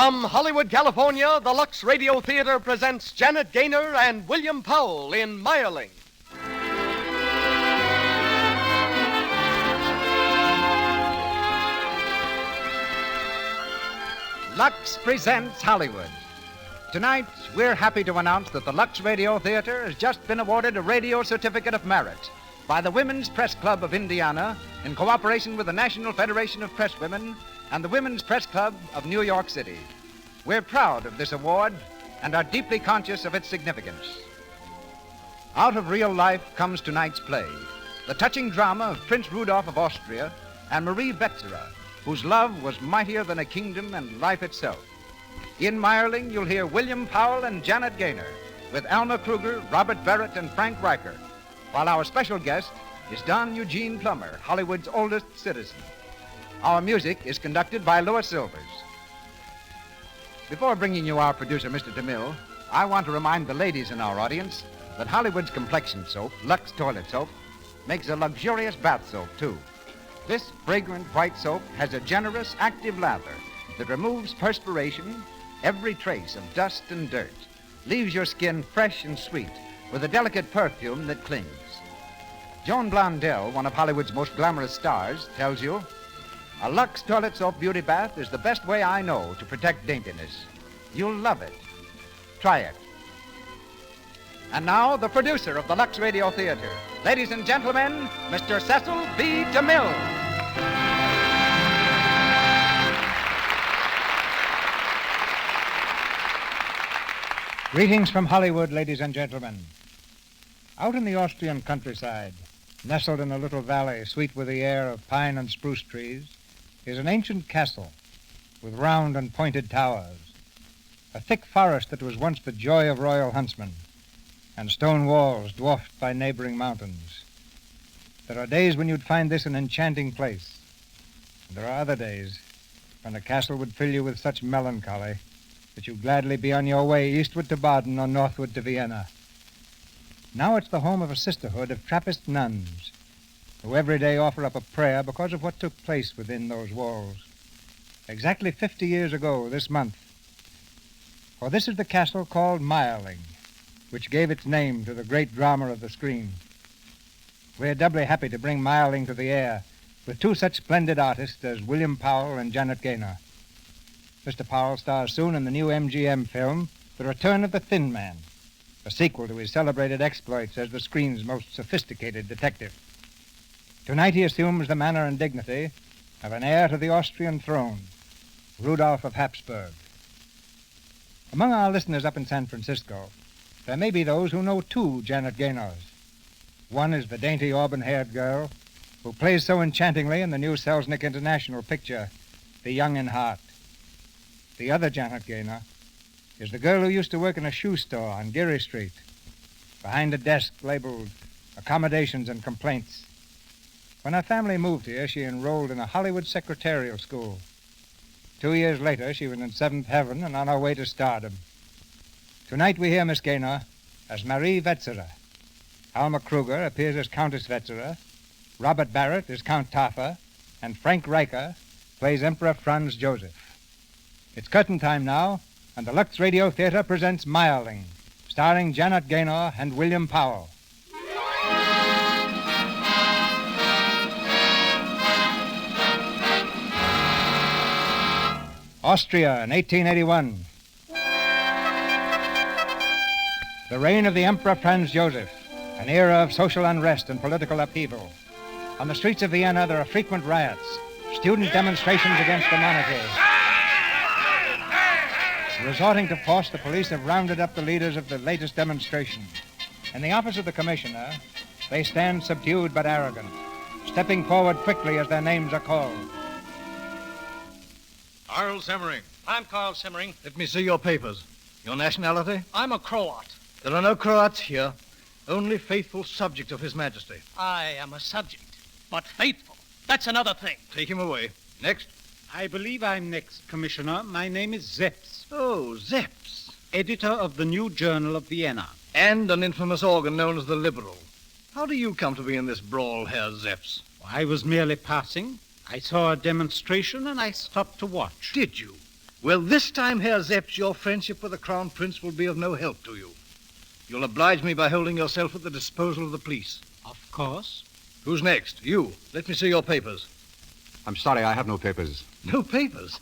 From Hollywood, California, the Lux Radio Theatre presents Janet Gaynor and William Powell in Mayerling. Lux presents Hollywood. Tonight, we're happy to announce that the Lux Radio Theatre has just been awarded a Radio Certificate of Merit by the Women's Press Club of Indiana in cooperation with the National Federation of Presswomen and the Women's Press Club of New York City. We're proud of this award and are deeply conscious of its significance. Out of real life comes tonight's play, the touching drama of Prince Rudolph of Austria and Marie Wetzera, whose love was mightier than a kingdom and life itself. In Mayerling, you'll hear William Powell and Janet Gaynor with Alma Kruger, Robert Barrett, and Frank Riker, while our special guest is Don Eugene Plummer, Hollywood's oldest citizen. Our music is conducted by Louis Silvers. Before bringing you our producer, Mr. DeMille, I want to remind the ladies in our audience that Hollywood's complexion soap, Lux Toilet Soap, makes a luxurious bath soap, too. This fragrant white soap has a generous, active lather that removes perspiration, every trace of dust and dirt, leaves your skin fresh and sweet with a delicate perfume that clings. Joan Blondell, one of Hollywood's most glamorous stars, tells you, "A Lux Toilet Soap beauty bath is the best way I know to protect daintiness. You'll love it. Try it." And now, the producer of the Lux Radio Theatre. Ladies and gentlemen, Mr. Cecil B. DeMille. Greetings from Hollywood, ladies and gentlemen. Out in the Austrian countryside, nestled in a little valley sweet with the air of pine and spruce trees, is an ancient castle with round and pointed towers, a thick forest that was once the joy of royal huntsmen, and stone walls dwarfed by neighboring mountains. There are days when you'd find this an enchanting place, and there are other days when the castle would fill you with such melancholy that you'd gladly be on your way eastward to Baden or northward to Vienna. Now it's the home of a sisterhood of Trappist nuns who every day offer up a prayer because of what took place within those walls. Exactly 50 years ago this month. For this is the castle called Mayerling, which gave its name to the great drama of the screen. We're doubly happy to bring Mayerling to the air with two such splendid artists as William Powell and Janet Gaynor. Mr. Powell stars soon in the new MGM film, The Return of the Thin Man, a sequel to his celebrated exploits as the screen's most sophisticated detective. Tonight he assumes the manner and dignity of an heir to the Austrian throne, Rudolph of Habsburg. Among our listeners up in San Francisco, there may be those who know two Janet Gaynors. One is the dainty auburn-haired girl who plays so enchantingly in the new Selznick International picture, The Young in Heart. The other Janet Gaynor is the girl who used to work in a shoe store on Geary Street, behind a desk labeled Accommodations and Complaints. When her family moved here, she enrolled in a Hollywood secretarial school. 2 years later, she was in seventh heaven and on her way to stardom. Tonight we hear Miss Gaynor as Marie Wetzera. Alma Kruger appears as Countess Wetzera, Robert Barrett is Count Taffa, and Frank Riker plays Emperor Franz Joseph. It's curtain time now, and the Lux Radio Theatre presents Mayerling, starring Janet Gaynor and William Powell. Austria in 1881. The reign of the Emperor Franz Joseph, an era of social unrest and political upheaval. On the streets of Vienna, there are frequent riots, student demonstrations against the monarchy. Resorting to force, the police have rounded up the leaders of the latest demonstration. In the office of the commissioner, they stand subdued but arrogant, stepping forward quickly as their names are called. Carl Semmering. I'm Carl Semmering. Let me see your papers. Your nationality? I'm a Croat. There are no Croats here. Only faithful subjects of His Majesty. I am a subject, but faithful. That's another thing. Take him away. Next. I believe I'm next, Commissioner. My name is Zeps, Oh, Zeps. editor of the New Journal of Vienna. And an infamous organ known as the Liberal. How do you come to be in this brawl, Herr Zeps? I was merely passing. I saw a demonstration and I stopped to watch. Did you? Well, this time, Herr Zepps, your friendship with the Crown Prince will be of no help to you. You'll oblige me by holding yourself at the disposal of the police. Of course. Who's next? You. Let me see your papers. I'm sorry, I have no papers. No papers?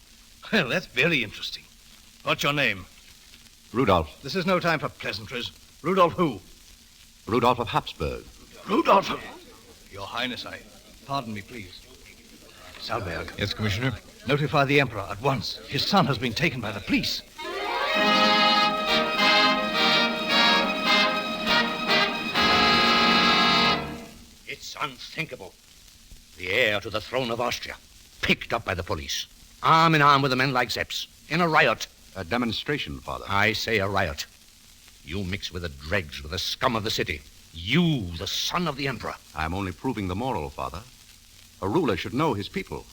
Well, that's very interesting. What's your name? Rudolph. This is no time for pleasantries. Rudolph who? Rudolph of Habsburg. Rudolph of... Your Highness, Pardon me, please. Salberg. Yes, Commissioner? Notify the Emperor at once. His son has been taken by the police. It's unthinkable. The heir to the throne of Austria, picked up by the police, arm in arm with a men like Zepps, in a riot. A demonstration, Father. I say a riot. You mix with the dregs, with the scum of the city. You, the son of the Emperor. I'm only proving the moral, Father. A ruler should know his people.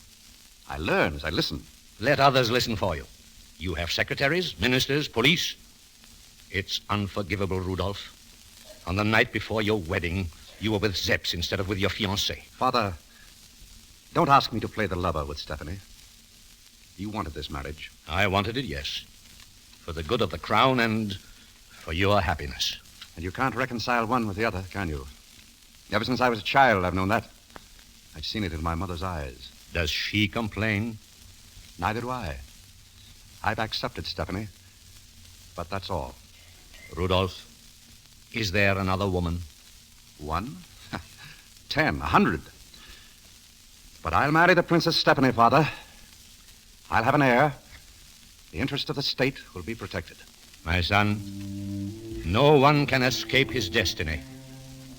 I learn as I listen. Let others listen for you. You have secretaries, ministers, police. It's unforgivable, Rudolph. On the night before your wedding, you were with Zepps instead of with your fiancée. Father, don't ask me to play the lover with Stephanie. You wanted this marriage. I wanted it, yes. For the good of the crown and for your happiness. And you can't reconcile one with the other, can you? Ever since I was a child, I've known that. I've seen it in my mother's eyes. Does she complain? Neither do I. I've accepted Stephanie. But that's all. Rudolph, is there another woman? 1? 10, 100. But I'll marry the Princess Stephanie, Father. I'll have an heir. The interest of the state will be protected. My son, no one can escape his destiny.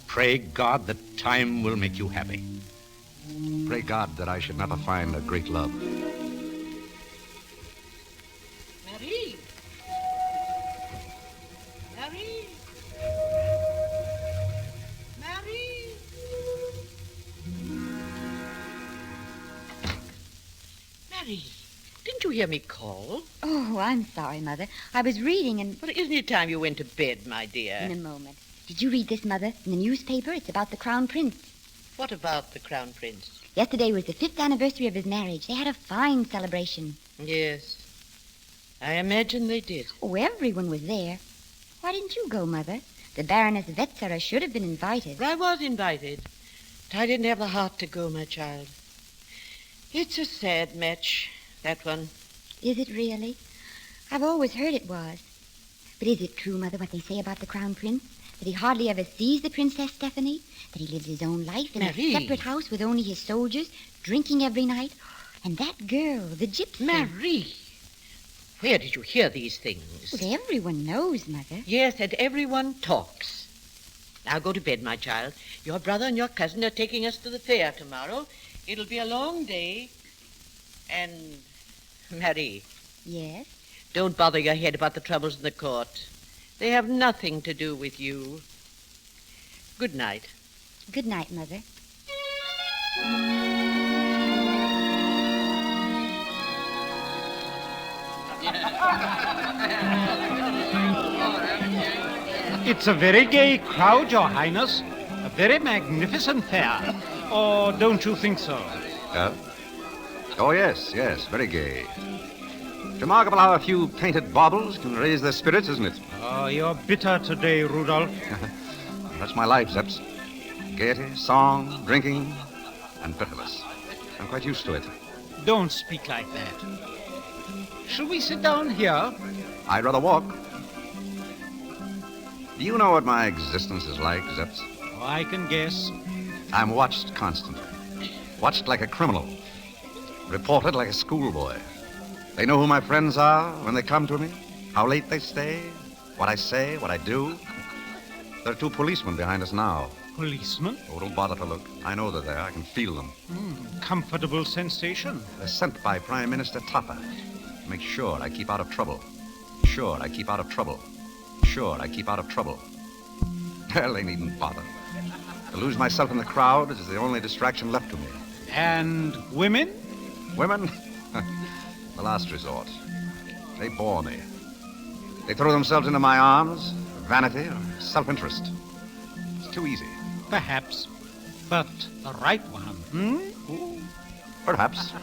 Pray God that time will make you happy. Pray God that I should never find a great love. Marie! Marie! Marie! Marie, didn't you hear me call? Oh, I'm sorry, Mother. I was reading and... Well, isn't it time you went to bed, my dear? In a moment. Did you read this, Mother? In the newspaper, it's about the Crown Prince. What about the Crown Prince? Yesterday was the 5th anniversary of his marriage. They had a fine celebration. Yes. I imagine they did. Oh, everyone was there. Why didn't you go, Mother? The Baroness Wetzera should have been invited. I was invited, but I didn't have the heart to go, my child. It's a sad match, that one. Is it really? I've always heard it was. But is it true, Mother, what they say about the Crown Prince? That he hardly ever sees the Princess Stephanie? That he lives his own life in Marie. a separate house with only his soldiers, drinking every night? And that girl, the gypsy... Marie! Where did you hear these things? Well, everyone knows, Mother. Yes, and everyone talks. Now go to bed, my child. Your brother and your cousin are taking us to the fair tomorrow. It'll be a long day. And, Marie, Yes? don't bother your head about the troubles in the court. They have nothing to do with you. Good night. Good night, Mother. It's a very gay crowd, Your Highness. A very magnificent fair. Or don't you think so? Oh, yes, very gay. Remarkable how a few painted baubles can raise their spirits, isn't it? Oh, you're bitter today, Rudolph. That's my life, Zepps. Gaiety, song, drinking, and bitterness. I'm quite used to it. Don't speak like that. Shall we sit down here? I'd rather walk. Do you know what my existence is like, Zepps? Oh, I can guess. I'm watched constantly. Watched like a criminal. Reported like a schoolboy. They know who my friends are when they come to me, how late they stay, what I say, what I do. There are 2 policemen behind us now. Policeman? Oh, don't bother to look. I know they're there. I can feel them. Comfortable sensation. They're sent by Prime Minister Topper to make sure I keep out of trouble. Sure I keep out of trouble. Sure I keep out of trouble. Well, they needn't bother. To lose myself in the crowd is the only distraction left to me. And women? Women? The last resort. They bore me. They throw themselves into my arms, vanity or self-interest. It's too easy. Perhaps. But the right one, Perhaps.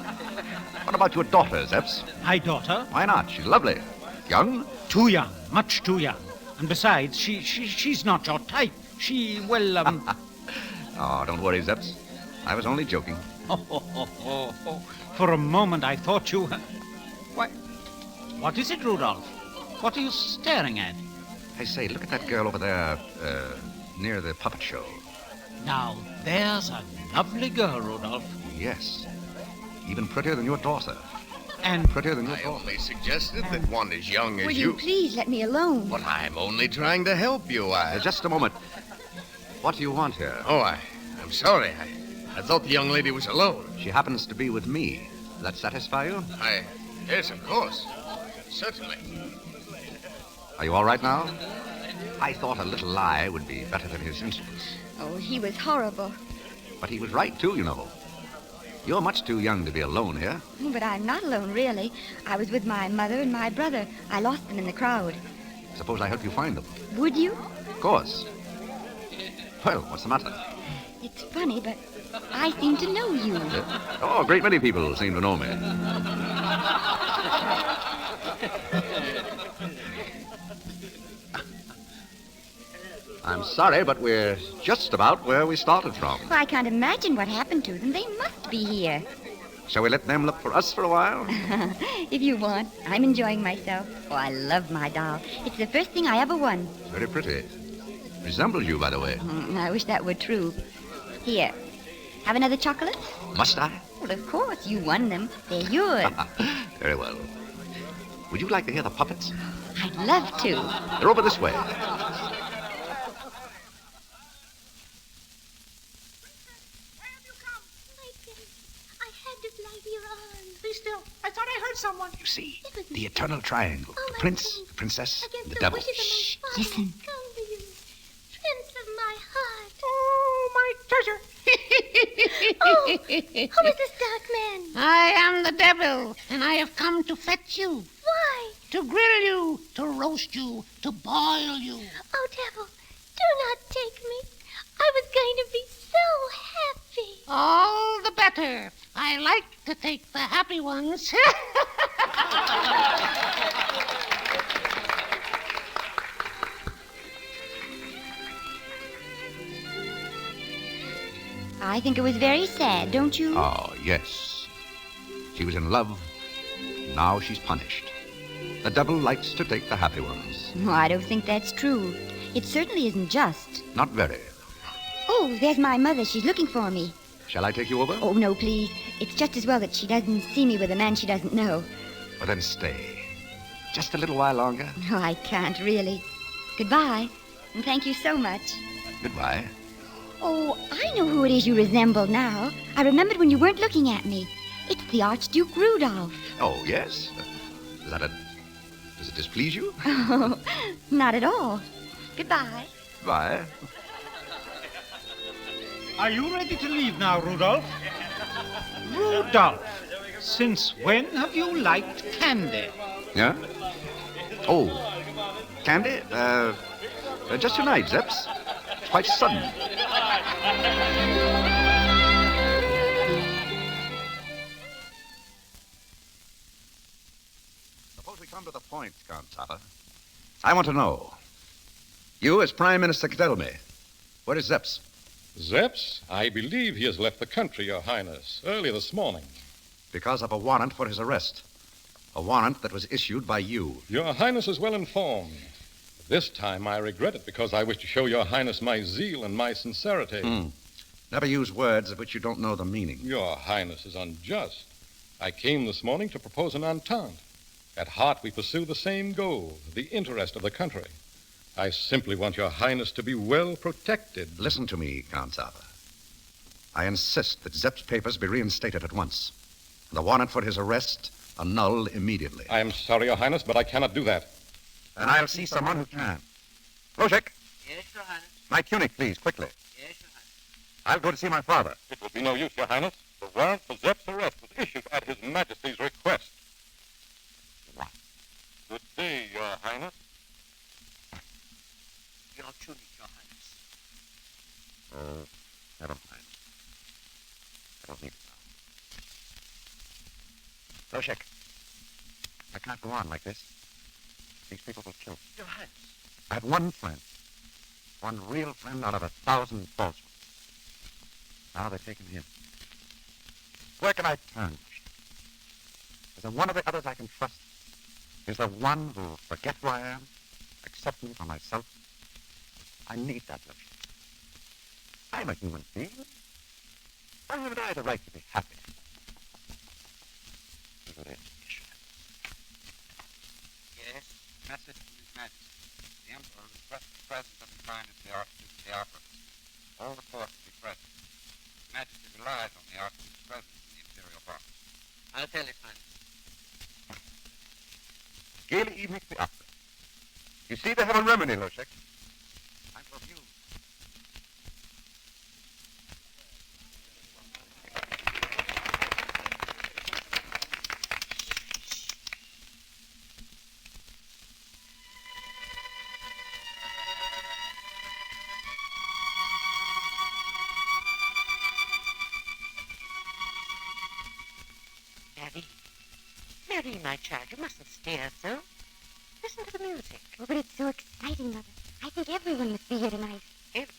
What about your daughter, Zeps? My daughter? Why not? She's lovely. Young? Too young, much too young. And besides, she's not your type. Oh, don't worry, Zeps. I was only joking. For a moment, I thought you... Why, what is it, Rudolph? What are you staring at? I say, look at that girl over there, near the puppet show. Now, there's a lovely girl, Rudolph. Yes. Even prettier than your daughter. And prettier than your I daughter. only suggested that one as young as Will you please let me alone? But I'm only trying to help you. Just a moment. What do you want here? Oh, I'm sorry. I thought the young lady was alone. She happens to be with me. Does that satisfy you? Yes, of course. Certainly. Are you all right now? I thought a little lie would be better than his insolence. Oh, he was horrible. But he was right, too, you know. You're much too young to be alone here. But I'm not alone, really. I was with my mother and my brother. I lost them in the crowd. Suppose I help you find them. Would you? Of course. Well, what's the matter? It's funny, but I seem to know you. A great many people seem to know me. I'm sorry, but we're just about where we started from. Well, I can't imagine what happened to them. They must be here. Shall we let them look for us for a while? If you want. I'm enjoying myself. Oh, I love my doll. It's the first thing I ever won. Very pretty. Resembles you, by the way. I wish that were true. Here. Have another chocolate? Must I? Well, of course. You won them. They're yours. Very well. Would you like to hear the puppets? I'd love to. They're over this way. Someone. You see, the eternal triangle. The prince, the princess, and the devil. Shh, listen. Come to you, prince of my heart. Oh, my treasure. Who is this dark man? I am the devil, and I have come to fetch you. Why? To grill you, to roast you, to boil you. Oh, devil, do not take me. I was going to be so happy. All the better. I like to take the happy ones. I think it was very sad, don't you? Oh, yes. She was in love. Now she's punished. The devil likes to take the happy ones. Oh, I don't think that's true. It certainly isn't just. Not very. Oh, there's my mother. She's looking for me. Shall I take you over? Oh, no, please. It's just as well that she doesn't see me with a man she doesn't know. Well, then stay. Just a little while longer. No, I can't, really. Goodbye, and thank you so much. Goodbye. Oh, I know who it is you resemble now. I remembered when you weren't looking at me. It's the Archduke Rudolph. Oh, yes? Does it displease you? Oh, not at all. Goodbye. Bye. Are you ready to leave now, Rudolph? Rudolph, since when have you liked candy? Yeah? Oh, candy? Just tonight, Zeps. It's quite sudden. Suppose we come to the point, Count Topper. I want to know. You, as Prime Minister, can tell me. Where is Zeps? Zeps? I believe he has left the country, Your Highness, early this morning. Because of a warrant for his arrest. A warrant that was issued by you. Your Highness is well informed. This time I regret it because I wish to show Your Highness my zeal and my sincerity. Never use words of which you don't know the meaning. Your Highness is unjust. I came this morning to propose an entente. At heart, we pursue the same goal, the interest of the country. I simply want Your Highness to be well protected. Listen to me, Count Topper. I insist that Zepp's papers be reinstated at once. And the warrant for his arrest annulled immediately. I am sorry, Your Highness, but I cannot do that. And I'll see someone who can. Logic. Yes, Your Highness. My tunic, please, quickly. Yes, Your Highness. I'll go to see my father. It will be no use, Your Highness. The warrant for Zepp's arrest was issued at His Majesty's request. Good day, Your Highness. Your tunic, Your Highness. Never mind. I don't need it Loshek, I can't go on like this. These people will kill me. Your Highness. I have one friend. One real friend out of 1,000 false ones. Now they're taking him. Where can I turn? Is there one of the others I can trust? Is there one who will forget who I am? Accept me for myself? I need that notion. I'm a human being. Why haven't I the right to be happy? Yes, message from His Majesty. The Emperor requests the presence of His Highness the Archduke of the Opera. All the court will be present. His Majesty relies on the Archduke's presence in the Imperial box. I'll tell His Highness. Gaily evening to the opera. You see, they have a remedy, Loshek. I'm for you. Mary, my child, you mustn't stare so. Listen to the music. Oh, but it's so exciting, Mother. I think everyone must be here tonight.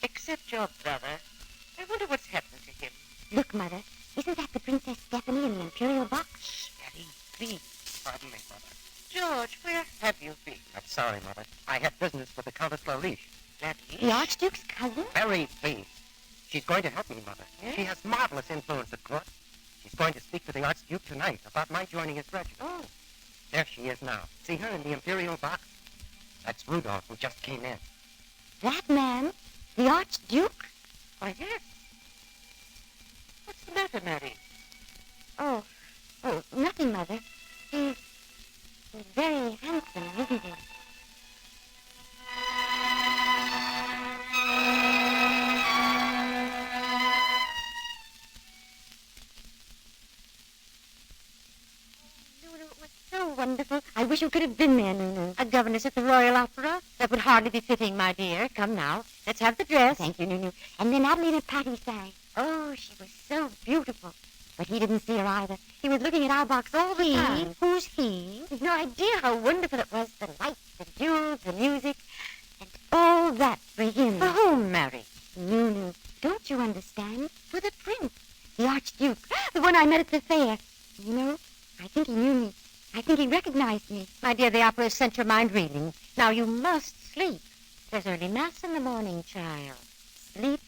Except your brother. I wonder what's happened to him. Look, Mother. Isn't that the Princess Stephanie in the Imperial box? Shh, Mary, please. Pardon me, Mother. George, where have you been? I'm sorry, Mother. I had business with the Countess Clarice. The Archduke's cousin? Mary, please. She's going to help me, Mother. Yes? She has marvelous influence at court. She's going to speak to the Archduke tonight about my joining his regiment. Oh. There she is now. See her in the Imperial box? That's Rudolph, who just came in. That man? The Archduke? Why, yes. What's the matter, Mary? Oh, nothing, Mother. He's very handsome, isn't he? Wonderful. I wish you could have been there, Nunu. A governess at the Royal Opera? That would hardly be fitting, my dear. Come now, let's have the dress. Thank you, Nunu. And then Adeline and Patty sang. Oh, she was so beautiful. But he didn't see her either. He was looking at our box all the time. Who's he? You've no idea how wonderful it was. The lights, the jewels, the music, and all that for him. For whom, Mary? Nunu, don't you understand? For the prince, the Archduke, the one I met at the fair. You know, I think he knew me. I think he recognized me. My dear, the opera has sent your mind reeling. Now you must sleep. There's early mass in the morning, child. Sleep?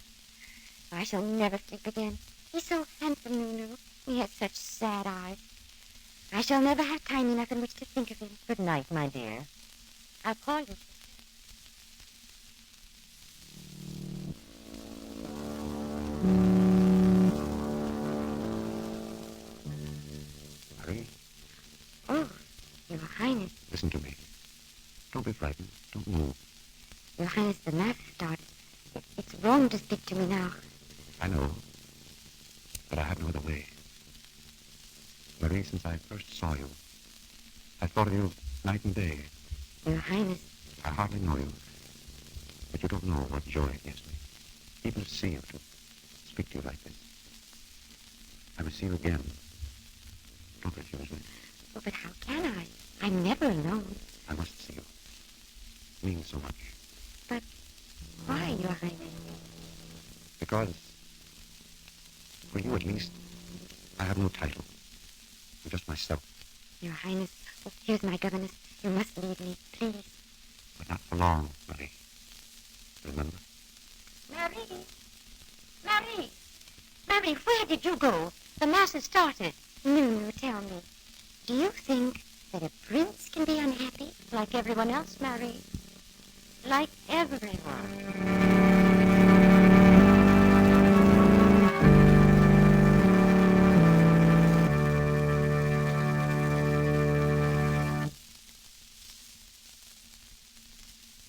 I shall never sleep again. He's so handsome, Nunu. He has such sad eyes. I shall never have time enough in which to think of him. Good night, my dear. I'll call you. Marie? Oh, Your Highness. Listen to me. Don't be frightened. Don't move. Your Highness, the mass started. It's wrong to speak to me now. I know. But I have no other way. Marie, since I first saw you, I thought of you night and day. Your Highness. I hardly know you. But you don't know what joy it gives me. Even to see you, to speak to you like this. I will see you again. Don't refuse me. Oh, but how can I? I'm never alone. I must see you. It means so much. But why, Your Highness? Because, for you at least, I have no title. I'm just myself. Your Highness, oh, here's my governess. You must leave me, please. But not for long, Marie. Remember? Mary! Mary! Mary, where did you go? The mass has started. Nunu, tell me. Do you think that a prince can be unhappy? Like everyone else, Mary. Like everyone.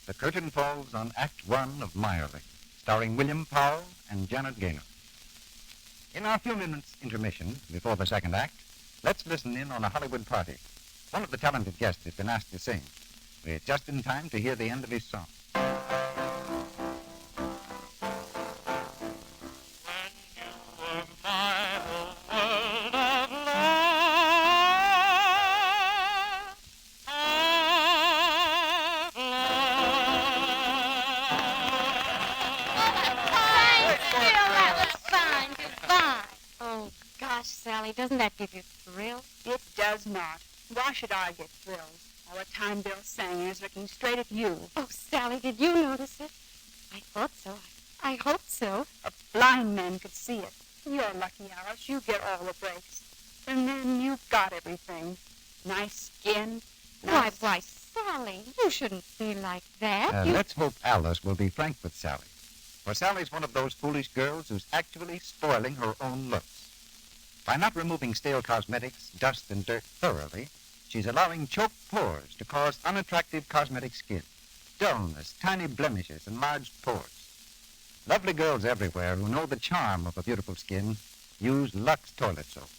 The curtain falls on Act One of Mayerling, starring William Powell and Janet Gaynor. In our few minutes intermission before the second act, let's listen in on a Hollywood party. One of the talented guests has been asked to sing. We're just in time to hear the end of his song. Gosh, Sally, doesn't that give you thrills? It does not. Why should I get thrills? All the time Bill Sanger is looking straight at you. Oh, Sally, did you notice it? I thought so. I hoped so. A blind man could see it. You're lucky, Alice. You get all the breaks. And then you've got everything. Nice skin. Why, Sally, you shouldn't feel like that. Let's hope Alice will be frank with Sally. For Sally's one of those foolish girls who's actually spoiling her own looks. By not removing stale cosmetics, dust, and dirt thoroughly, she's allowing choked pores to cause unattractive cosmetic skin, dullness, tiny blemishes, enlarged pores. Lovely girls everywhere who know the charm of a beautiful skin use Lux toilet soap.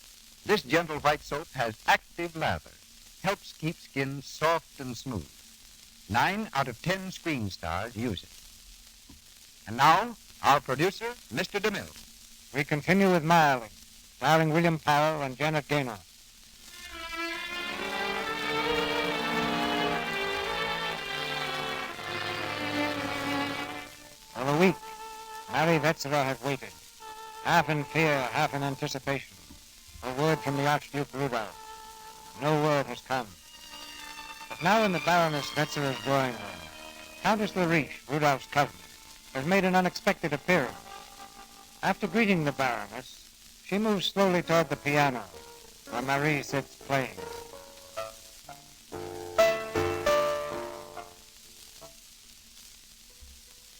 This gentle white soap has active lather, helps keep skin soft and smooth. 9 out of 10 screen stars use it. And now, our producer, Mr. DeMille. We continue with Mayerling, starring William Powell and Janet Gaynor. For a week, Mary Wetzera had waited, half in fear, half in anticipation, for word from the Archduke Rudolph. No word has come. But now in the Baroness Wetzera's drawing room, Countess Lariche, Rudolph's cousin, has made an unexpected appearance. After greeting the Baroness, she moves slowly toward the piano, where Marie sits playing.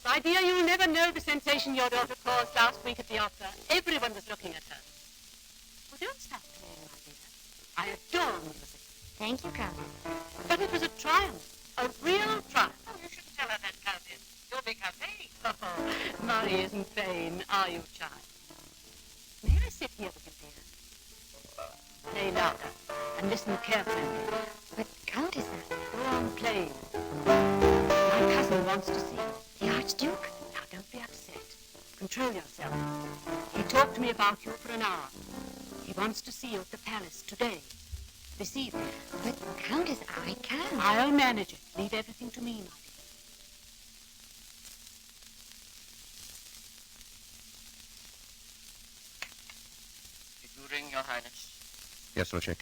My dear, you'll never know the sensation your daughter caused last week at the opera. Everyone was looking at her. Oh, don't stop playing, my dear. I adore music. Thank you, Countess. But it was a triumph, a real triumph. Oh, you shouldn't tell her that, Countess. You'll make her vain. Oh, Marie isn't vain, are you, child? May I sit here with you, dear? Play louder and listen carefully. But, Countess, Go on playing. My cousin wants to see you. The Archduke? Now, don't be upset. Control yourself. He talked to me about you for an hour. He wants to see you at the palace today, this evening. But, Countess, I can't. I'll manage it. Leave everything to me, my dear. Did you ring, Your Highness? Yes, Lushik.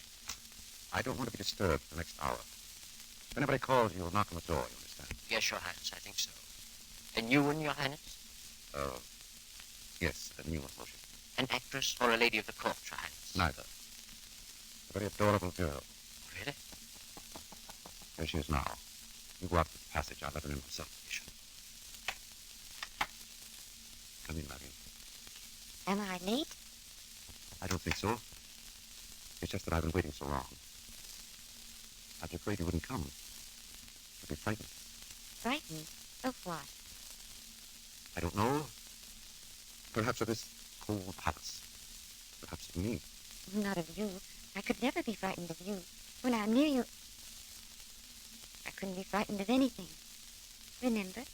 I don't want to be disturbed for the next hour. If anybody calls, you'll knock on the door, you understand? Yes, Your Highness, I think so. A new one, Your Highness? Yes, a new one, Lushik. An actress or a lady of the court, Your Highness? Neither. A very adorable girl. Really? There she is now. You go out to the passage. I'll let her in myself. Come in, Marion. Am I late? I don't think so. It's just that I've been waiting so long. I was afraid you wouldn't come. You'd be frightened. Frightened? Of what? I don't know. Perhaps of this cold palace. Perhaps of me. Not of you. I could never be frightened of you. When I'm near you, I couldn't be frightened of anything. Remember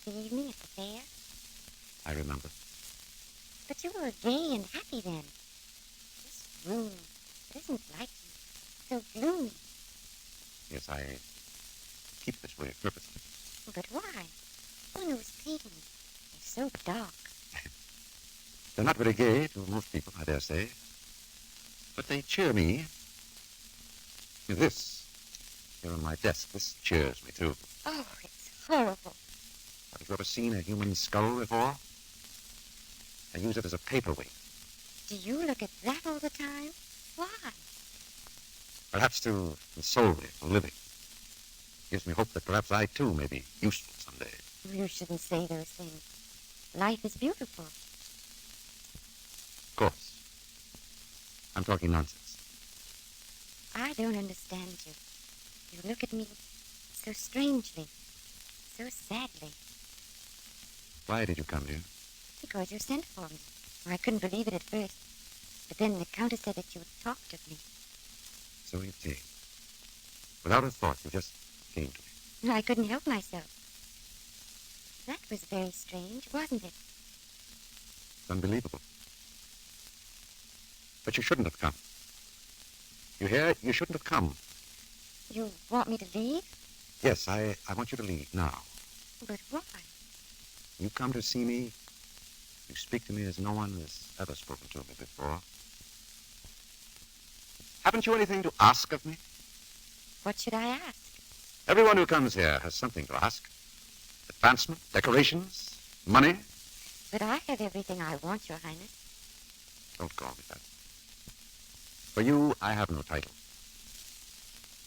the evening at the fair? I remember. But you were gay and happy then. This room, it isn't like you. So gloomy. Yes, I keep this way purposely. But why? Oh, those paintings, they're so dark. They're not very gay to most people, I dare say. But they cheer me. This, here on my desk, this cheers me, too. Oh, it's horrible. Have you ever seen a human skull before? I use it as a paperweight. Do you look at that all the time? Why? Perhaps to console me for living. Gives me hope that perhaps I, too, may be useful someday. You shouldn't say those things. Life is beautiful. Of course. I'm talking nonsense. I don't understand you. You look at me so strangely, so sadly. Why did you come here? Because you sent for me. I couldn't believe it at first. But then the Countess said that you had talked of me. So you came. Without a thought, you just came to me. I couldn't help myself. That was very strange, wasn't it? It's unbelievable. But you shouldn't have come. You hear? You shouldn't have come. You want me to leave? Yes, I want you to leave now. But why? You come to see me. You speak to me as no one has ever spoken to me before. Haven't you anything to ask of me? What should I ask? Everyone who comes here has something to ask. Advancement, decorations, money. But I have everything I want, Your Highness. Don't call me that. For you, I have no title.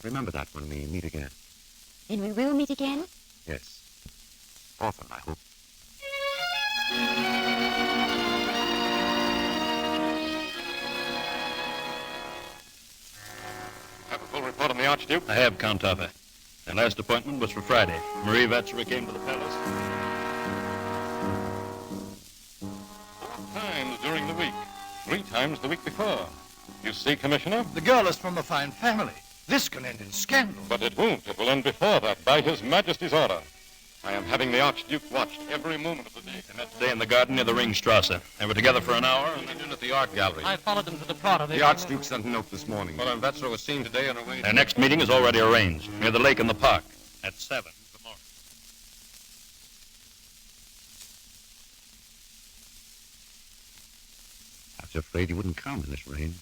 Remember that when we meet again. And we will meet again? Yes. Often, I hope. Have a full report on the Archduke? I have, Count Toffa. The last appointment was for Friday. Marie Vatsera came to the palace 4 times during the week. 3 times the week before. You see, Commissioner? The girl is from a fine family. This can end in scandal. But it won't. It will end before that, by His Majesty's order. I am having the Archduke watched every moment of the day. They met today in the garden near the Ringstrasse. They were together for an hour and then in at the art gallery. I followed them to the Prado. The Archduke sent a note this morning. Well, and Vatsera was seen today on her way. Their next meeting is already arranged, near the lake in the park, at 7 tomorrow. I was afraid you wouldn't come in this rain.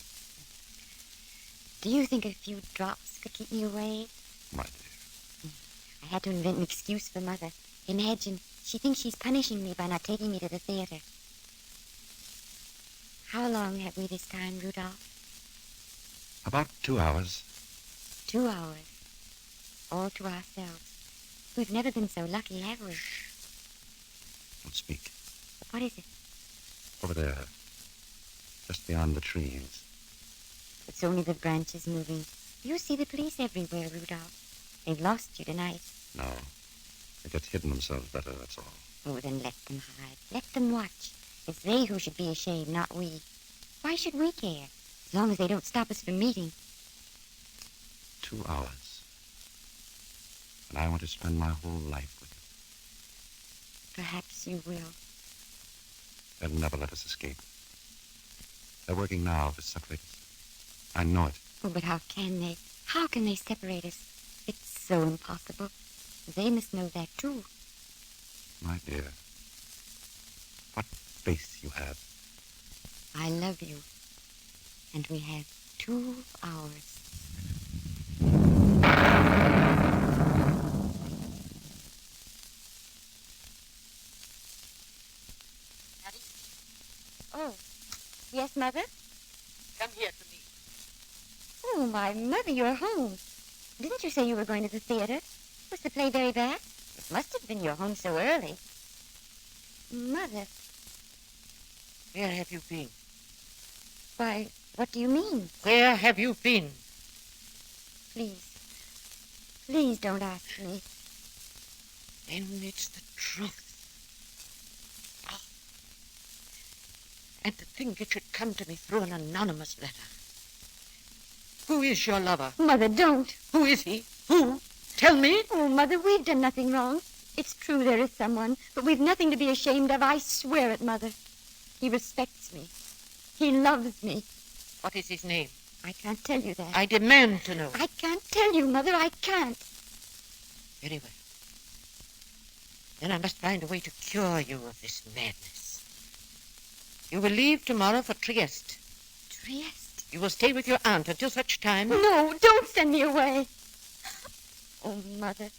Do you think a few drops could keep me away? My dear. I had to invent an excuse for Mother. Imagine, she thinks she's punishing me by not taking me to the theater. How long have we this time, Rudolph? About 2 hours. 2 hours. All to ourselves. We've never been so lucky, have we? Don't speak. What is it? Over there. Just beyond the trees. It's only the branches moving. You see the police everywhere, Rudolph. They've lost you tonight. No. They just hidden themselves better, that's all. Oh, then let them hide. Let them watch. It's they who should be ashamed, not we. Why should we care? As long as they don't stop us from meeting. 2 hours. And I want to spend my whole life with you. Perhaps you will. They'll never let us escape. They're working now to separate us. I know it. Oh, but how can they? How can they separate us? It's so impossible. They must know that, too. My dear, what faith you have. I love you. And we have 2 hours. Daddy? Oh, yes, Mother? Come here to me. Oh, my Mother, you're home. Didn't you say you were going to the theater? Was the play very bad? It must have been you're home so early. Mother. Where have you been? Why, what do you mean? Where have you been? Please. Please don't ask me. Then it's the truth. Oh. And to think it should come to me through an anonymous letter. Who is your lover? Mother, don't. Who is he? Who? Tell me. Oh, Mother, we've done nothing wrong. It's true there is someone, but we've nothing to be ashamed of. I swear it, Mother. He respects me. He loves me. What is his name? I can't tell you that. I demand to know. I can't tell you, Mother. I can't. Very well. Then I must find a way to cure you of this madness. You will leave tomorrow for Trieste. Trieste? You will stay with your aunt until such time. No, don't send me away. Oh, Mother,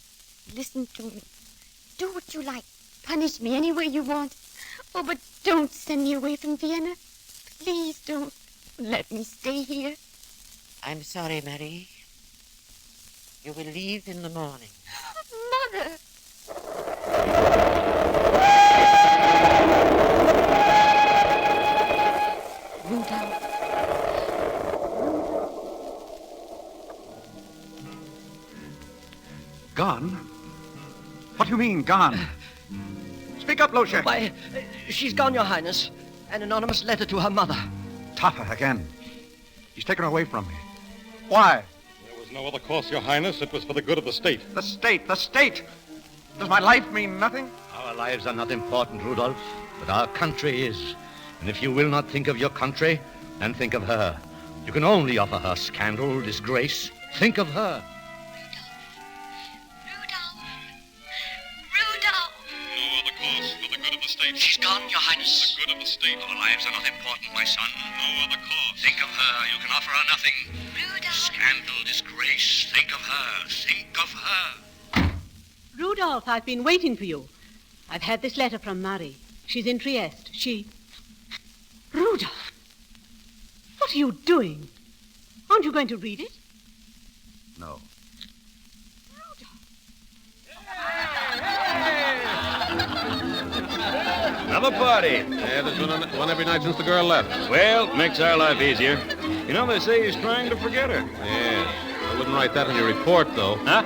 listen to me. Do what you like. Punish me any way you want. Oh, but don't send me away from Vienna. Please don't. Let me stay here. I'm sorry, Marie. You will leave in the morning. Mother! Rudolph. Gone? What do you mean, gone? Speak up, Lucia. Why, she's gone, Your Highness. An anonymous letter to her mother. Toffa again. He's taken her away from me. Why? There was no other course, Your Highness. It was for the good of the state. The state, the state! Does my life mean nothing? Our lives are not important, Rudolph, but our country is. And if you will not think of your country, then think of her. You can only offer her scandal, disgrace. Think of her. No other course for the good of the state. She's gone, Your Highness. For the good of the state. Our lives are not important, my son. No other course. Think of her. You can offer her nothing. Scandal, disgrace. Think of her. Think of her. Rudolph, I've been waiting for you. I've had this letter from Marie. She's in Trieste. Rudolph! What are you doing? Aren't you going to read it? No. Another party. Yeah, there's been one every night since the girl left. Well, makes our life easier. You know, they say he's trying to forget her. Yeah. I wouldn't write that on your report, though. Huh?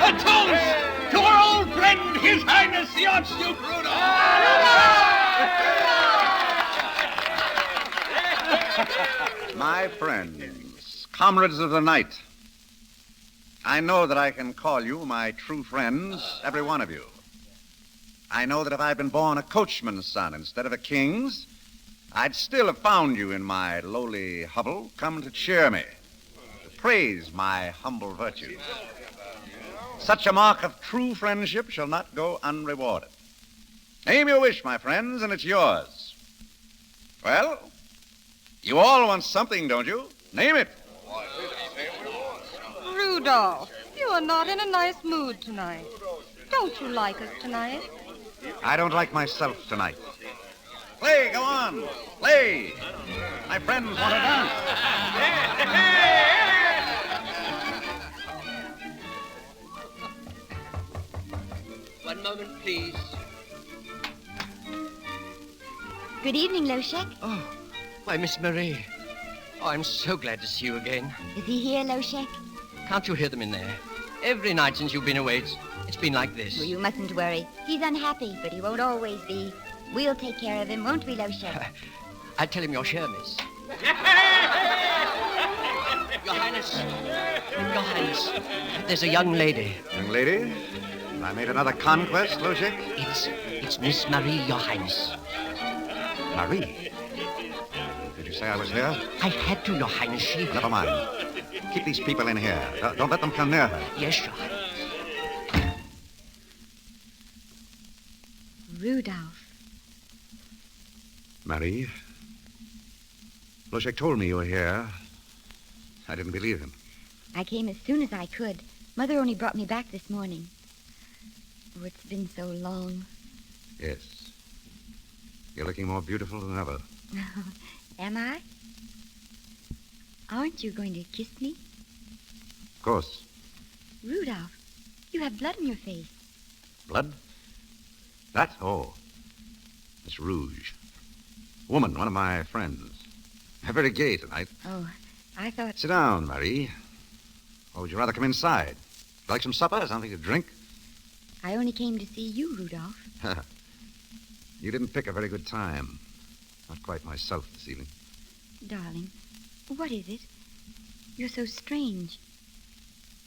A toast to our old friend, His Highness the Archduke Rudolph. My friends, comrades of the night, I know that I can call you my true friends, every one of you. I know that if I'd been born a coachman's son instead of a king's, I'd still have found you in my lowly hovel, come to cheer me, to praise my humble virtues. Such a mark of true friendship shall not go unrewarded. Name your wish, my friends, and it's yours. Well, you all want something, don't you? Name it. Rudolph, you are not in a nice mood tonight. Don't you like us tonight? I don't like myself tonight. Play, go on. Play. My friends want to dance. 1 moment, please. Good evening, Loshek. Oh, why, Miss Marie. Oh, I'm so glad to see you again. Is he here, Loshek? Can't you hear them in there? Every night since you've been away, it's been like this. Well, you mustn't worry. He's unhappy, but he won't always be. We'll take care of him, won't we, Loshek? I'll tell him you're here, miss. Your Highness. Your Highness. There's a young lady. Young lady? I made another conquest, Loshek? It's Miss Marie, Your Highness. Marie? Did you say I was here? I had to, Your Highness. She... Never mind. Keep these people in here. Don't let them come near her. Yes, Your Highness. Rudolph. Marie? Loshek told me you were here. I didn't believe him. I came as soon as I could. Mother only brought me back this morning. Oh, it's been so long. Yes. You're looking more beautiful than ever. Am I? Aren't you going to kiss me? Of course. Rudolph, you have blood on your face. Blood? That? Oh. It's Rouge. Woman, one of my friends. They're very gay tonight. Oh, I thought... Sit down, Marie. Or would you rather come inside? Like some supper, something to drink? I only came to see you, Rudolph. You didn't pick a very good time. Not quite myself this evening. Darling, what is it? You're so strange.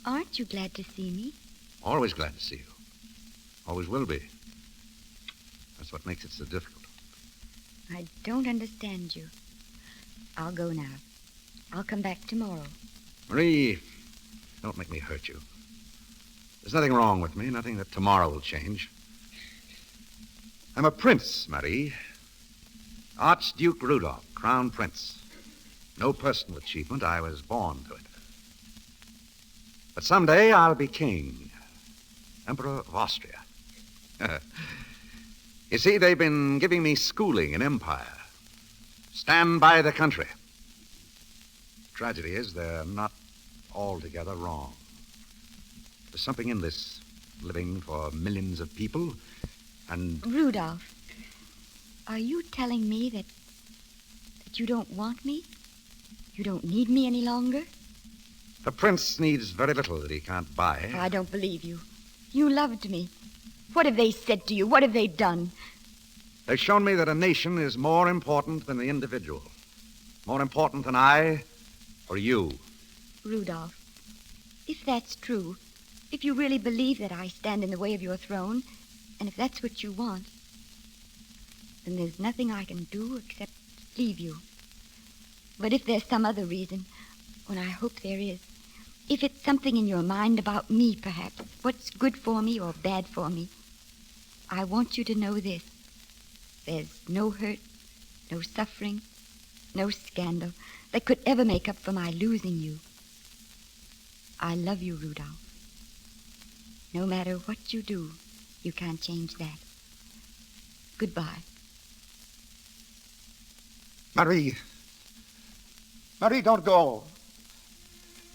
Aren't you glad to see me? Always glad to see you. Always will be. That's what makes it so difficult. I don't understand you. I'll go now. I'll come back tomorrow. Marie, don't make me hurt you. There's nothing wrong with me, nothing that tomorrow will change. I'm a prince, Marie. Archduke Rudolph, Crown Prince. No personal achievement. I was born to it. But someday I'll be king. Emperor of Austria. You see, they've been giving me schooling in empire. Stand by the country. Tragedy is they're not altogether wrong. There's something in this, living for millions of people, and... Rudolph, are you telling me that you don't want me? You don't need me any longer? The prince needs very little that he can't buy. I don't believe you. You loved me. What have they said to you? What have they done? They've shown me that a nation is more important than the individual. More important than I or you. Rudolph, if that's true, if you really believe that I stand in the way of your throne, and if that's what you want, then there's nothing I can do except leave you. But if there's some other reason, and I hope there is, if it's something in your mind about me, perhaps, what's good for me or bad for me, I want you to know this. There's no hurt, no suffering, no scandal that could ever make up for my losing you. I love you, Rudolph. No matter what you do, you can't change that. Goodbye. Marie. Marie, don't go.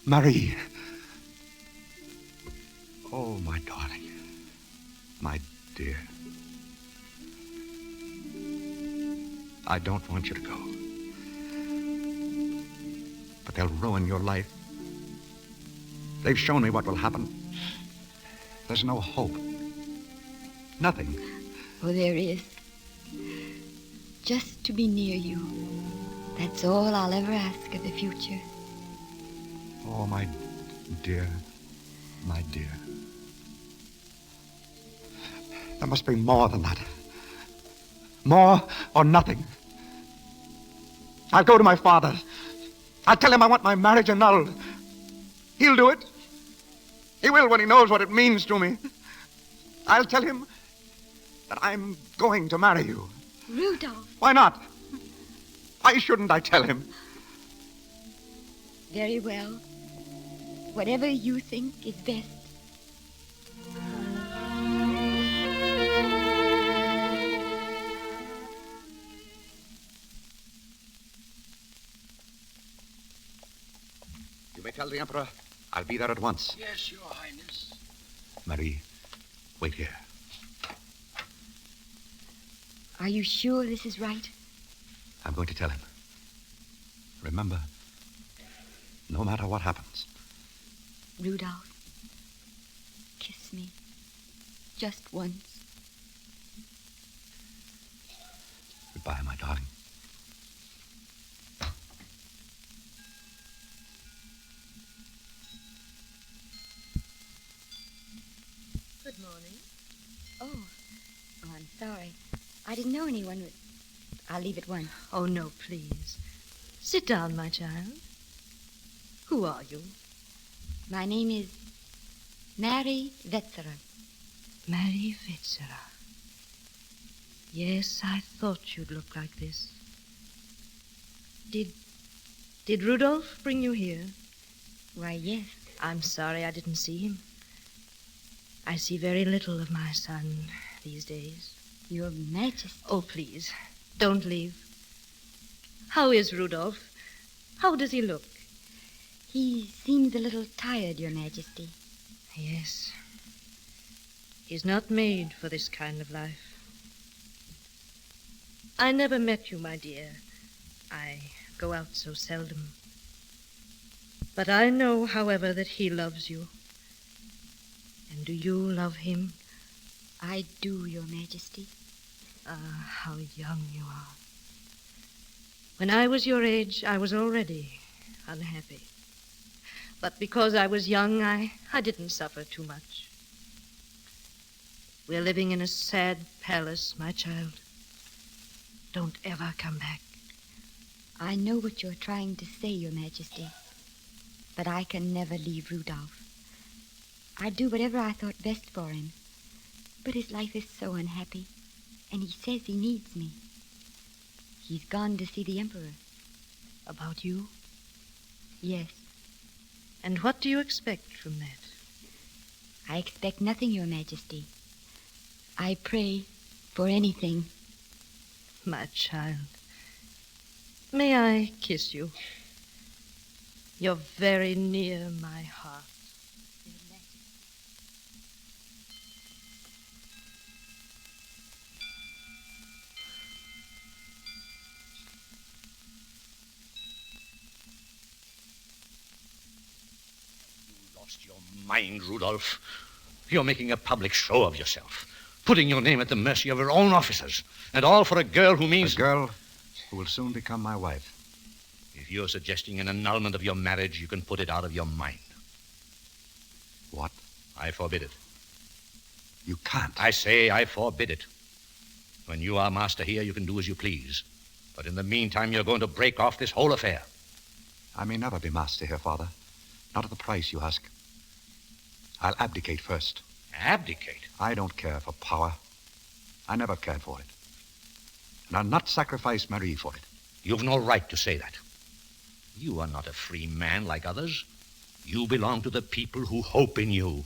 Marie. Oh, my darling. My dear. I don't want you to go. But they'll ruin your life. They've shown me what will happen. There's no hope. Nothing. Oh, there is. Just to be near you. That's all I'll ever ask of the future. Oh, my dear. My dear. There must be more than that. More or nothing. I'll go to my father. I'll tell him I want my marriage annulled. He'll do it. He will when he knows what it means to me. I'll tell him that I'm going to marry you. Rudolph. Why not? Why shouldn't I tell him? Very well. Whatever you think is best. You may tell the Emperor I'll be there at once. Yes, Your Highness. Marie, wait here. Are you sure this is right? I'm going to tell him. Remember, no matter what happens. Rudolph, kiss me. Just once. Goodbye, my darling. Good morning. Oh, I'm sorry. I didn't know anyone would... I'll leave at once. Oh, no, please. Sit down, my child. Who are you? My name is Mary Vetzerer. Mary Vetzerer. Yes, I thought you'd look like this. Did Rudolph bring you here? Why, yes. I'm sorry I didn't see him. I see very little of my son these days. Your Majesty. Oh, please, don't leave. How is Rudolph? How does he look? He seems a little tired, Your Majesty. Yes. He's not made for this kind of life. I never met you, my dear. I go out so seldom. But I know, however, that he loves you. And do you love him? I do, Your Majesty. Ah, how young you are. When I was your age, I was already unhappy. But because I was young, I didn't suffer too much. We're living in a sad palace, my child. Don't ever come back. I know what you're trying to say, Your Majesty. But I can never leave Rudolph. I'd do whatever I thought best for him. But his life is so unhappy, and he says he needs me. He's gone to see the Emperor. About you? Yes. And what do you expect from that? I expect nothing, Your Majesty. I pray for anything. My child, may I kiss you? You're very near my heart. Your mind, Rudolph. You're making a public show of yourself, putting your name at the mercy of your own officers, and all for a girl who means... A girl who will soon become my wife. If you're suggesting an annulment of your marriage, you can put it out of your mind. What? I forbid it. You can't. I say I forbid it. When you are master here, you can do as you please. But in the meantime, you're going to break off this whole affair. I may never be master here, Father. Not at the price you ask. I'll abdicate first. Abdicate? I don't care for power. I never cared for it. And I'll not sacrifice Marie for it. You've no right to say that. You are not a free man like others. You belong to the people who hope in you.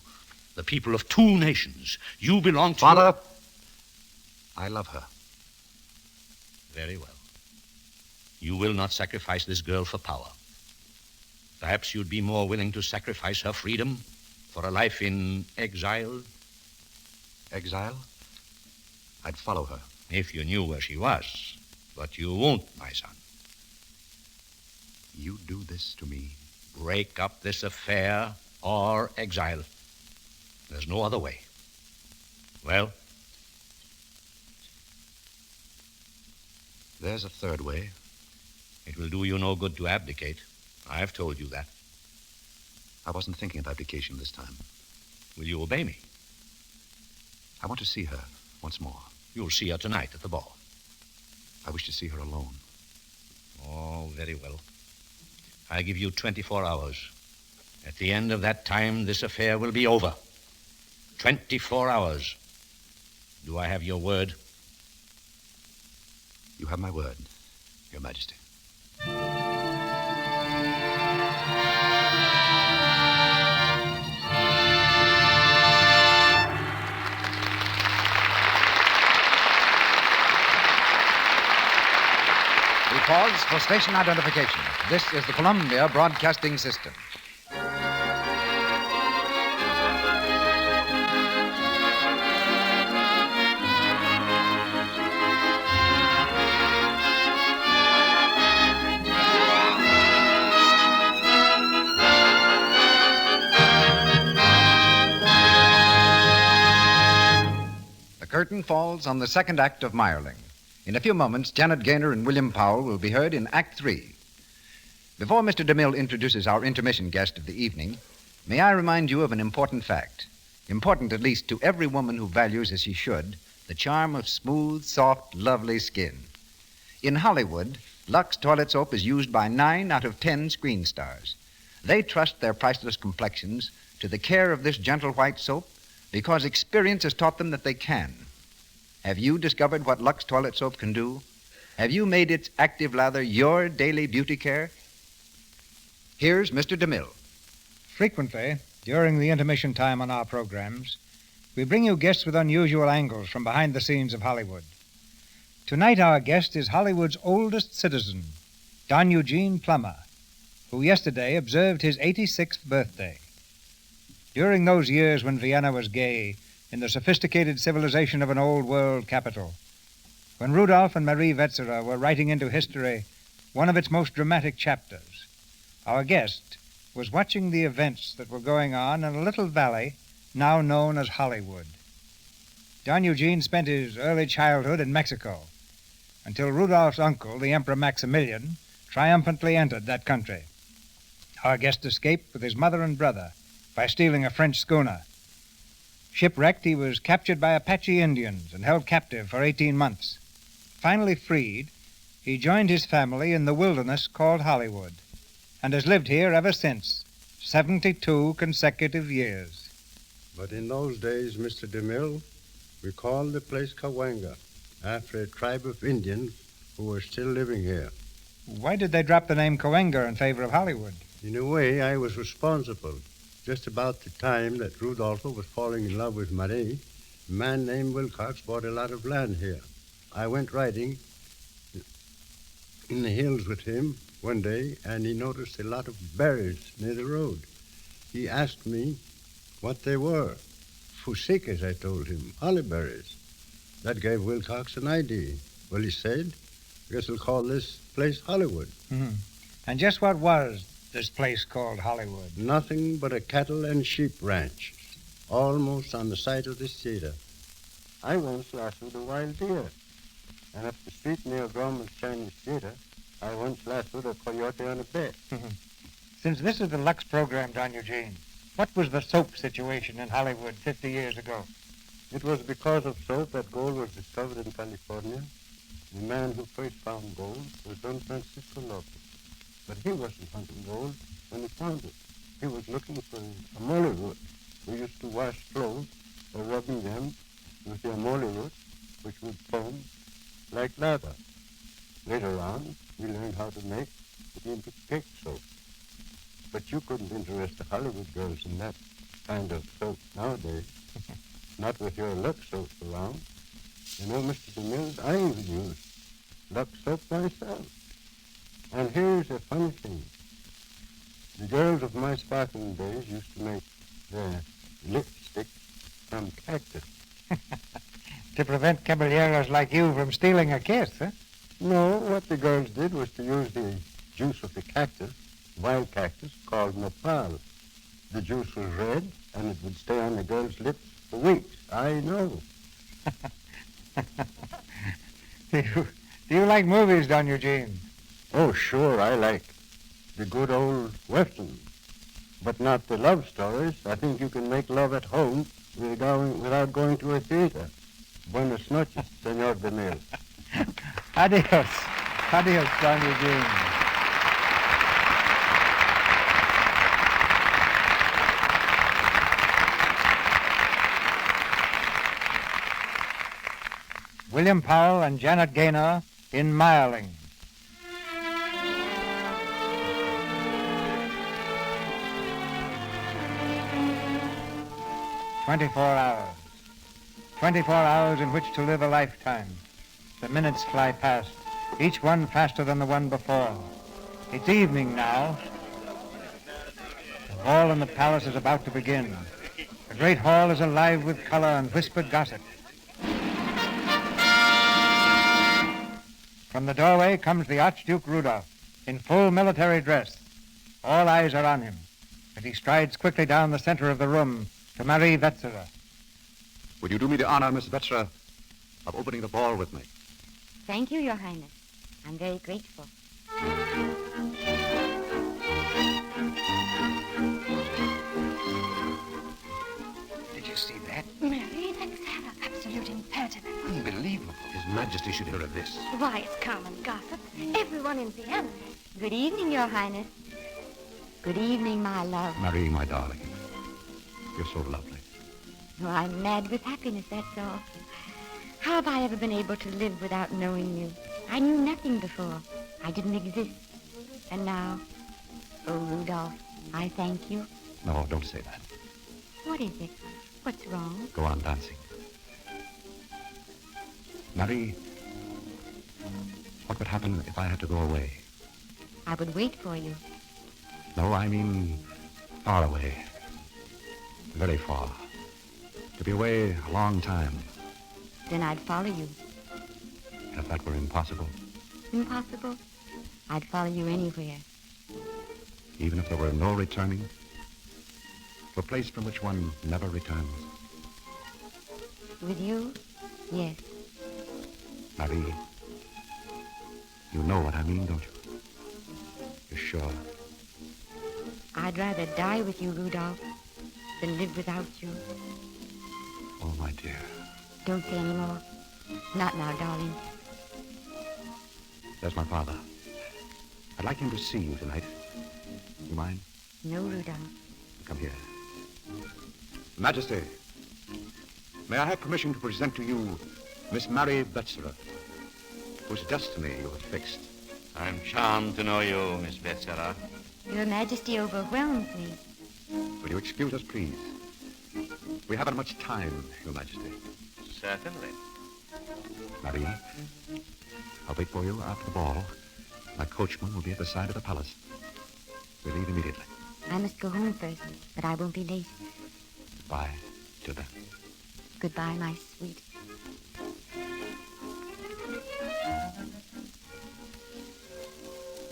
The people of two nations. You belong to... Father, I love her. Very well. You will not sacrifice this girl for power. Perhaps you'd be more willing to sacrifice her freedom for a life in exile? Exile? I'd follow her. If you knew where she was. But you won't, my son. You do this to me? Break up this affair or exile. There's no other way. Well? There's a third way. It will do you no good to abdicate. I've told you that. I wasn't thinking of abdication this time. Will you obey me? I want to see her once more. You'll see her tonight at the ball. I wish to see her alone. Oh, very well. I give you 24 hours. At the end of that time, this affair will be over. 24 hours. Do I have your word? You have my word, Your Majesty. We pause for station identification. This is the Columbia Broadcasting System. The curtain falls on the second act of Mayerling. In a few moments, Janet Gaynor and William Powell will be heard in Act 3. Before Mr. DeMille introduces our intermission guest of the evening, may I remind you of an important fact, important at least to every woman who values, as she should, the charm of smooth, soft, lovely skin. In Hollywood, Lux toilet soap is used by 9 out of 10 screen stars. They trust their priceless complexions to the care of this gentle white soap because experience has taught them that they can. Have you discovered what Lux toilet soap can do? Have you made its active lather your daily beauty care? Here's Mr. DeMille. Frequently, during the intermission time on our programs, we bring you guests with unusual angles from behind the scenes of Hollywood. Tonight, our guest is Hollywood's oldest citizen, Don Eugene Plummer, who yesterday observed his 86th birthday. During those years when Vienna was gay, in the sophisticated civilization of an old-world capital, when Rudolph and Marie Wetzera were writing into history one of its most dramatic chapters, our guest was watching the events that were going on in a little valley now known as Hollywood. Don Eugene spent his early childhood in Mexico until Rudolph's uncle, the Emperor Maximilian, triumphantly entered that country. Our guest escaped with his mother and brother by stealing a French schooner. Shipwrecked, he was captured by Apache Indians and held captive for 18 months. Finally freed, he joined his family in the wilderness called Hollywood and has lived here ever since, 72 consecutive years. But in those days, Mr. DeMille, we called the place Cahuenga, after a tribe of Indians who were still living here. Why did they drop the name Cahuenga in favor of Hollywood? In a way, I was responsible. Just about the time that Rudolph was falling in love with Marie, a man named Wilcox bought a lot of land here. I went riding in the hills with him one day, and he noticed a lot of berries near the road. He asked me what they were. Fusikas, I told him, holly berries. That gave Wilcox an idea. Well, he said, I guess we'll call this place Hollywood. Mm-hmm. And just what was this place called Hollywood? Nothing but a cattle and sheep ranch, almost on the site of this theater. I once lassoed a wild deer, and up the street near Grauman's Chinese Theater, I once lassoed a coyote on a bed. Since this is the Lux program, Don Eugene, what was the soap situation in Hollywood 50 years ago? It was because of soap that gold was discovered in California. The man who first found gold was Don Francisco Lopez. But he wasn't hunting gold when he found it. He was looking for amole root. We used to wash clothes by rubbing them with the amole root, which would foam like lather. Later on, we learned how to make it into cake soap. But you couldn't interest the Hollywood girls in that kind of soap nowadays. Not with your Lux soap around. You know, Mr. DeMille, I've used Lux soap myself. And here's a funny thing. The girls of my sparkling days used to make their lipstick from cactus. To prevent caballeros like you from stealing a kiss, huh? No, what the girls did was to use the juice of the cactus, wild cactus, called nopal. The juice was red, and it would stay on the girl's lips for weeks. I know. Do you like movies, Don Eugene? Oh, sure, I like the good old Western, but not the love stories. I think you can make love at home without going to a theater. Buenas noches, Senor DeMille. Adios. Adios, Don Eugene. William Powell and Janet Gaynor in Mayerling. "24 hours. 24 hours in which to live a lifetime. The minutes fly past, each one faster than the one before. It's evening now. The ball in the palace is about to begin. The great hall is alive with color and whispered gossip. From the doorway comes the Archduke Rudolph, in full military dress. All eyes are on him, as he strides quickly down the center of the room to Marie Wetzera. Would you do me the honor, Miss Wetzera, of opening the ball with me? Thank you, Your Highness. I'm very grateful. Did you see that? Marie Wetzera, absolute imperdiment. Unbelievable. His Majesty should hear of this. Why, it's common gossip. Everyone in Vienna. Good evening, Your Highness. Good evening, my love. Marie, my darling, you're so lovely. Oh, I'm mad with happiness, that's all. How have I ever been able to live without knowing you? I knew nothing before. I didn't exist. And now, oh, Rudolph, I thank you. No, don't say that. What is it? What's wrong? Go on dancing. Marie, what would happen if I had to go away? I would wait for you. No, I mean far away. Very far. To be away a long time. Then I'd follow you. And if that were impossible? Impossible? I'd follow you anywhere. Even if there were no returning? To a place from which one never returns? With you? Yes. Marie, you know what I mean, don't you? You're sure? I'd rather die with you, Rudolph, than live without you. Oh, my dear. Don't say any more. Not now, darling. There's my father. I'd like him to see you tonight. You mind? No, Rudolph. Come here. Majesty, may I have permission to present to you Miss Marie Wetzera, whose destiny you have fixed? I'm charmed to know you, Miss Wetzera. Your Majesty overwhelms me. Will you excuse us, please? We haven't much time, Your Majesty. Certainly. Marie, I'll wait for you after the ball. My coachman will be at the side of the palace. We leave immediately. I must go home first, but I won't be late. Goodbye, till then. Goodbye, my sweet.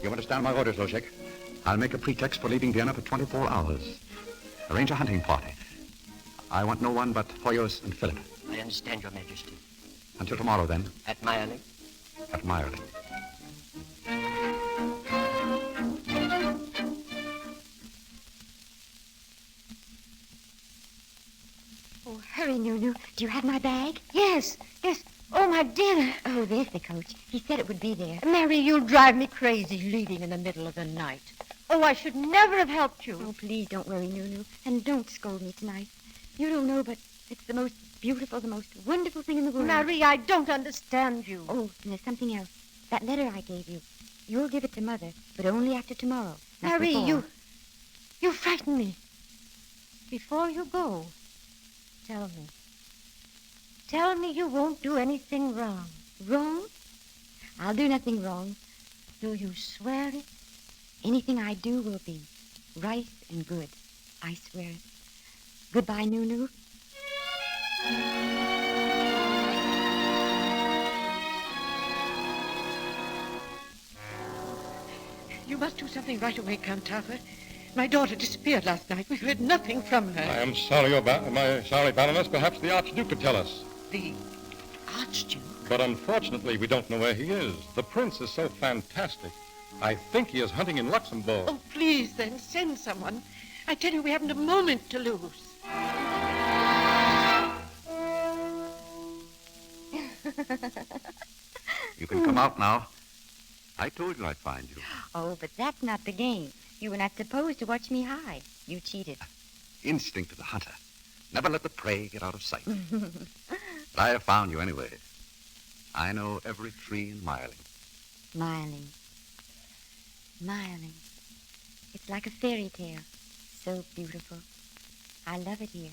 You understand my orders, Lozek? I'll make a pretext for leaving Vienna for 24 hours. Arrange a hunting party. I want no one but Hoyos and Philip. I understand, Your Majesty. Until tomorrow, then. At Mayerling? At Mayerling. Oh, hurry, Nunu. Do you have my bag? Yes. Oh, my dinner. Oh, there's the coach. He said it would be there. Mary, you'll drive me crazy leaving in the middle of the night. Oh, I should never have helped you. Oh, please don't worry, Nunu. And don't scold me tonight. You don't know, but it's the most beautiful, the most wonderful thing in the world. Mary, I don't understand you. Oh, and there's something else. That letter I gave you. You'll give it to Mother, but only after tomorrow. not Marie, before. you frighten me. Before you go, tell me. Tell me you won't do anything wrong. Wrong? I'll do nothing wrong. Do you swear it? Anything I do will be right and good. I swear it. Goodbye, Nunu. You must do something right away, Count Taffer. My daughter disappeared last night. We heard nothing from her. I am sorry, Baroness. Perhaps the Archduke could tell us. The Archduke? But unfortunately, we don't know where he is. The prince is so fantastic. I think he is hunting in Luxembourg. Oh, please, then, send someone. I tell you, we haven't a moment to lose. You can come out now. I told you I'd find you. Oh, but that's not the game. You were not supposed to watch me hide. You cheated. Instinct of the hunter. Never let the prey get out of sight. But I have found you anyway. I know every tree in Mayerling. Mayerling. Mayerling. It's like a fairy tale. So beautiful. I love it here.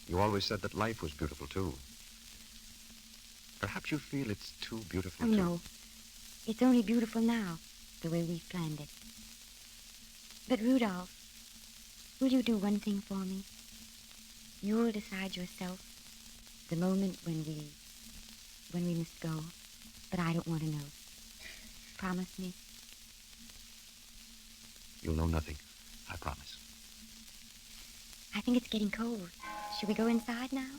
You always said that life was beautiful, too. Perhaps you feel it's too beautiful, Oh, no. It's only beautiful now, the way we've planned it. But, Rudolph, will you do one thing for me? You'll decide yourself the moment when we must go, but I don't want to know. Promise me. You'll know nothing, I promise. I think it's getting cold. Should we go inside now?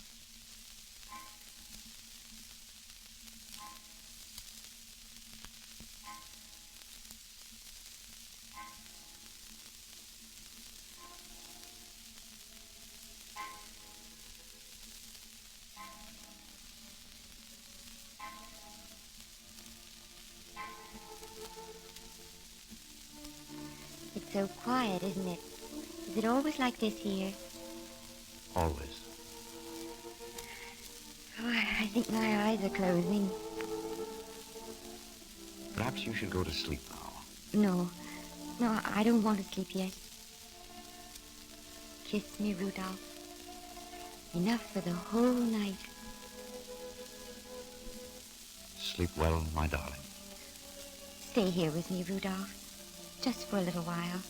It's so quiet, isn't it? Is it always like this here? Always. Oh, I think my eyes are closing. Perhaps you should go to sleep now. No, I don't want to sleep yet. Kiss me, Rudolph. Enough for the whole night. Sleep well, my darling. Stay here with me, Rudolph. Just for a little while.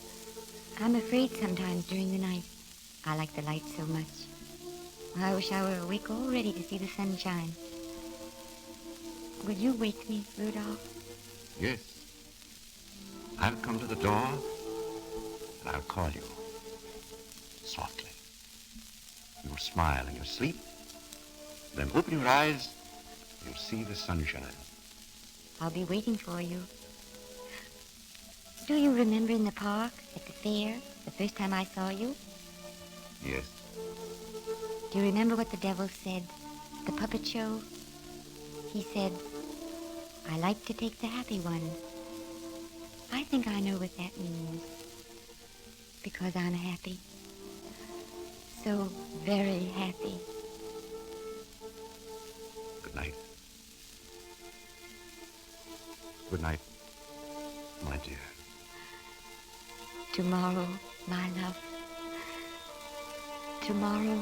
I'm afraid sometimes during the night. I like the light so much. I wish I were awake already to see the sunshine. Will you wake me, Rudolph? Yes. I'll come to the door, and I'll call you. Softly. You'll smile in your sleep. Then open your eyes, you'll see the sunshine. I'll be waiting for you. Do you remember in the park, at the fair, the first time I saw you? Yes. Do you remember what the devil said? The puppet show? He said, I like to take the happy ones. I think I know what that means. Because I'm happy. So very happy. Good night. Good night, my dear. Tomorrow, my love. Tomorrow.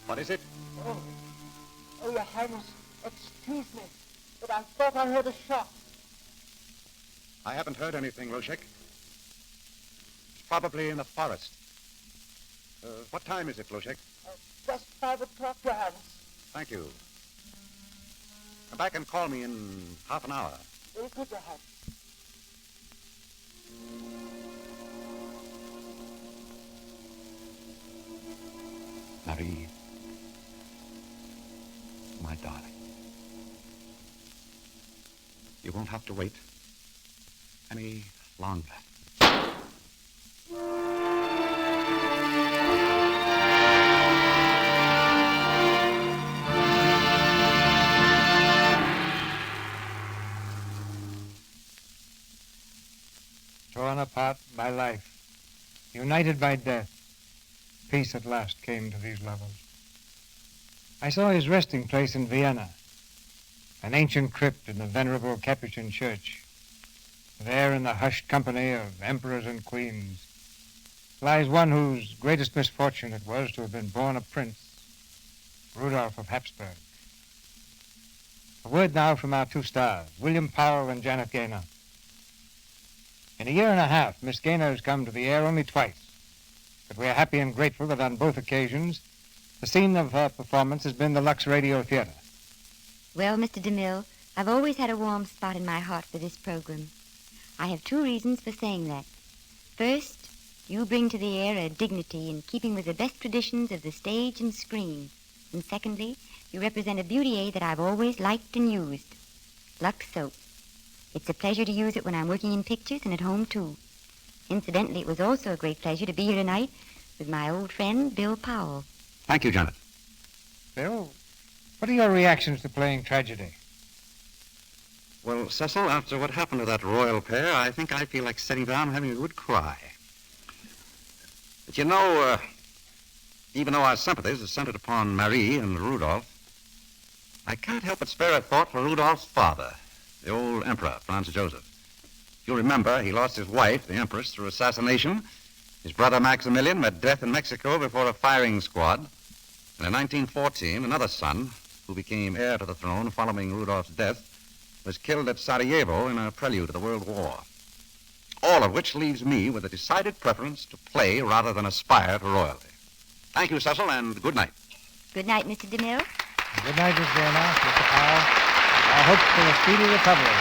What is it? Oh, Your Highness, excuse me, but I thought I heard a shot. I haven't heard anything, Roshek. It's probably in the forest. What time is it, Floshek? Just 5 o'clock, Your Highness. Thank you. Come back and call me in half an hour. Very good, Your Highness. Marie, my darling. You won't have to wait any longer. Torn apart by life, united by death, peace at last came to these lovers. I saw his resting place in Vienna, an ancient crypt in the venerable Capuchin church. There, in the hushed company of emperors and queens, lies one whose greatest misfortune it was to have been born a prince, Rudolph of Habsburg. A word now from our two stars, William Powell and Janet Gaynor. In a year and a half, Miss Gaynor has come to the air only twice, but we are happy and grateful that on both occasions, the scene of her performance has been the Lux Radio Theatre. Well, Mr. DeMille, I've always had a warm spot in my heart for this program. I have two reasons for saying that. First, you bring to the air a dignity in keeping with the best traditions of the stage and screen. And secondly, you represent a beauty that I've always liked and used. Lux soap. It's a pleasure to use it when I'm working in pictures and at home, too. Incidentally, it was also a great pleasure to be here tonight with my old friend, Bill Powell. Thank you, Janet. Bill, what are your reactions to playing tragedy? Well, Cecil, after what happened to that royal pair, I think I feel like sitting down and having a good cry. But you know, even though our sympathies are centered upon Marie and Rudolph, I can't help but spare a thought for Rudolph's father, the old emperor, Franz Joseph. You'll remember he lost his wife, the empress, through assassination. His brother Maximilian met death in Mexico before a firing squad. And in 1914, another son, who became heir to the throne following Rudolph's death, was killed at Sarajevo in a prelude to the World War. All of which leaves me with a decided preference to play rather than aspire to royalty. Thank you, Cecil, and good night. Good night, Mr. DeMille. Good night, Miss Gaynor, Mr. Powell. I hope for a speedy recovery.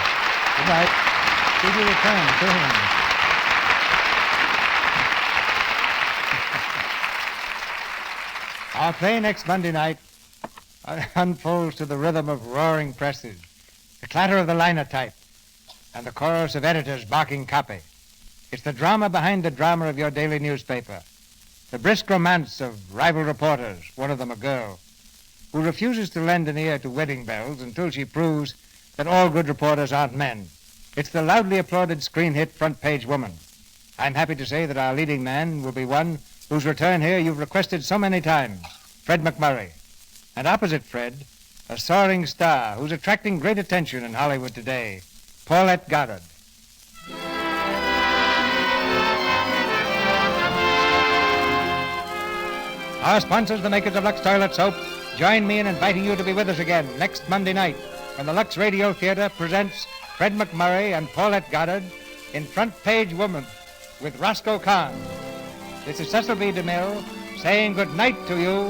Good night. Speedy return to him. Our play next Monday night unfolds to the rhythm of roaring presses, the clatter of the linotype, and the chorus of editors barking copy. It's the drama behind the drama of your daily newspaper, the brisk romance of rival reporters, one of them a girl, who refuses to lend an ear to wedding bells until she proves that all good reporters aren't men. It's the loudly applauded screen hit Front Page Woman. I'm happy to say that our leading man will be one whose return here you've requested so many times, Fred McMurray. And opposite Fred, a soaring star who's attracting great attention in Hollywood today, Paulette Goddard. Our sponsors, the makers of Lux Toilet Soap, join me in inviting you to be with us again next Monday night when the Lux Radio Theatre presents Fred McMurray and Paulette Goddard in Front Page Woman with Roscoe Kahn. This is Cecil B. DeMille saying good night to you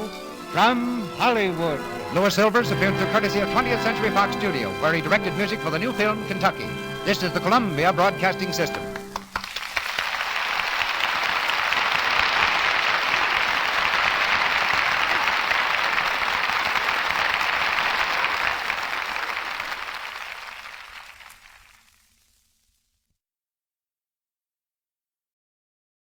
from Hollywood. Louis Silvers appeared through courtesy of 20th Century Fox Studio, where he directed music for the new film Kentucky. This is the Columbia Broadcasting System.